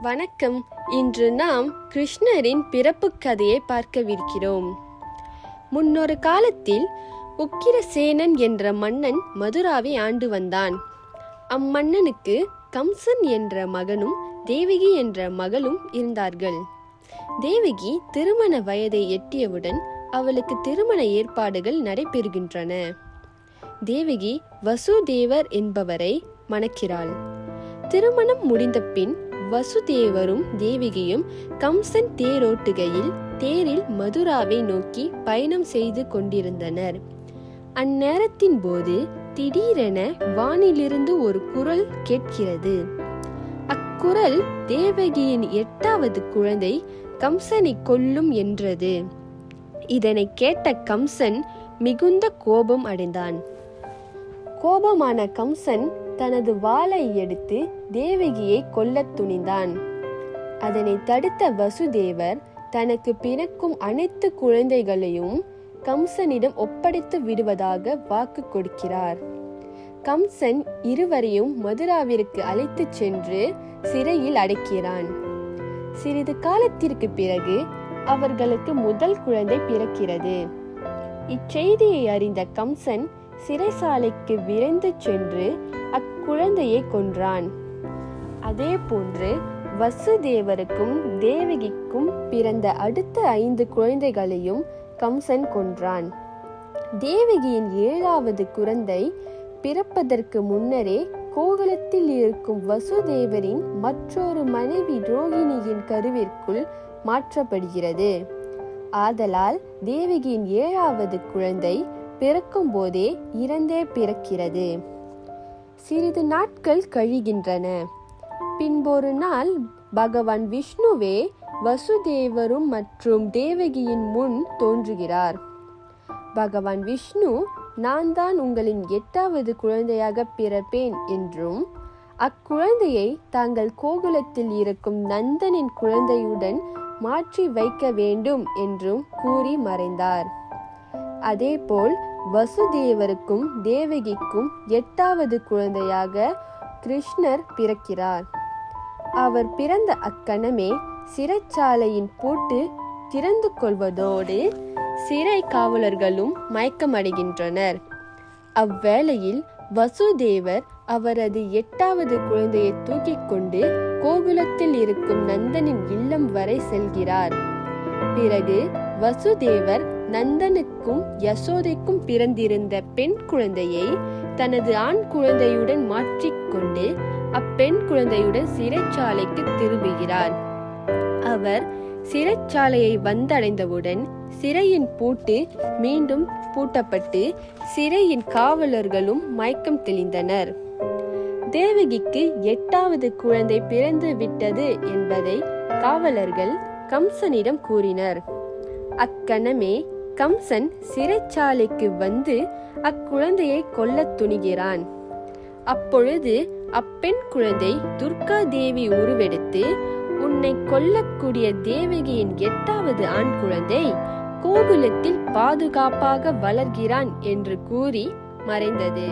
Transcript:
வணக்கம். இன்று நாம் கிருஷ்ணரின் பிறப்பு கதையை பார்க்கவிருக்கிறோம். முன்னொரு காலத்தில் உக்கிரசேனன் என்ற மன்னன் மதுராவை ஆண்டு வந்தான். அம்மன்னனுக்கு கம்சன் என்ற மகனும் தேவகி என்ற மகளும் இருந்தார்கள். தேவகி திருமண வயதை எட்டியவுடன் அவளுக்கு திருமண ஏற்பாடுகள் நடைபெறுகின்றன. தேவகி வசுதேவர் என்பவரை மணக்கிறாள். திருமணம் முடிந்த பின் வசுதேவரும் தேவகியும் கம்சன் தேரோட்டுகையில் தேரில் மதுராவை நோக்கி பயணம் செய்து கொண்டிருந்தனர். அந்நேரத்தின் போது திடீரென வானிலிருந்து ஒரு குரல் கேட்கிறது. அக்குரல் தேவகியின் 8வது குழந்தை கம்சனை கொல்லும் என்றது. இதனை கேட்ட கம்சன் மிகுந்த கோபம் அடைந்தான். கோபமான கம்சன் தனது வாளை எடுத்து தேவகியை கொல்லத் துணிந்தான். அதனை தடுத்த வசுதேவர் தனக்கு பிறக்கும் அனைத்து குழந்தைகளையும் கம்சனிடம் ஒப்படைத்து விடுவதாக வாக்கு கொடுக்கிறார். கம்சன் இருவரையும் மதுராவிற்கு அழைத்து சென்று சிறையில் அடைக்கிறான். சிறிது காலத்திற்கு பிறகு அவர்களுக்கு முதல் குழந்தை பிறக்கிறது. இச்செய்தியை அறிந்த கம்சன் சிறைசாலைக்கு விரைந்து சென்று அக்குழந்தையை கொன்றான். அதே போன்று வசுதேவருக்கும் தேவகிக்கும் பிறந்த அடுத்த 5 குழந்தைகளையும் கம்சன் கொன்றான். தேவகியின் 7வது குழந்தை பிறப்பதற்கு முன்னரே கோகுலத்தில் இருக்கும் வசுதேவரின் மற்றொரு மனைவி ரோகிணியின் கருவிற்குள் மாற்றப்படுகிறது. ஆதலால் தேவகியின் 7வது குழந்தை பிறக்கும் போதே இறந்தே பிறக்கிறது. சிறிது நாட்கள் கழிகின்றன. பின்பொரு நாள் பகவான் விஷ்ணுவே வசுதேவரும் மற்றும் தேவகியின் முன் தோன்றுகிறார். பகவான் விஷ்ணு, நான் தான் உங்களின் 8வது குழந்தையாக பிறப்பேன் என்றும் அக்குழந்தையை தாங்கள் கோகுலத்தில் இருக்கும் நந்தனின் குழந்தையுடன் மாற்றி வைக்க வேண்டும் என்றும் கூறி மறைந்தார். அதேபோல் வசுதேவருக்கும் தேவகிக்கும் 8வது குழந்தையாக கிருஷ்ணர் பிறக்கிறார். அவர் பிறந்த அக்கணமே சிறைச்சாலையின் பூட்டு திறந்து கொள்வதோடு சிறை காவலர்களும் மயக்கமடைகின்றனர். அவ்வேளையில் வசுதேவர் அவரது 8வது குழந்தையை தூக்கிக் கொண்டு கோகுலத்தில் இருக்கும் நந்தனின் இல்லம் வரை செல்கிறார். பிறகு வசுதேவர் நந்தனுக்கும் யசோதைக்கும் பிறந்திருந்த பெண் குழந்தையை தனது ஆண் குழந்தையுடன் மாற்றிக்கொண்டு அப்பெண் குழந்தையுடன் சிறைச்சாலைக்கு திரும்புகிறார். அவர் சிறைச்சாலையை வந்தடைந்தவுடன் சிறையின் பூட்டு மீண்டும் பூட்டப்பட்டு சிறையின் காவலர்களும் மயக்கம் தெளிந்தனர். தேவகிக்கு 8வது குழந்தை பிறந்து விட்டது என்பதை காவலர்கள் கம்சனிடம் கூறினர். அக்கணமே கம்சன் சிறைச்சாலைக்கு வந்து அக்குழந்தையை கொல்லத் துணிகிறான். அப்பொழுது அப்பெண் குழந்தை துர்கா தேவி உருவெடுத்து, உன்னை கொல்லக்கூடிய தேவகியின் 8வது ஆண் குழந்தை கோகுலத்தில் பாதுகாப்பாக வளர்கிறான் என்று கூறி மறைந்தது.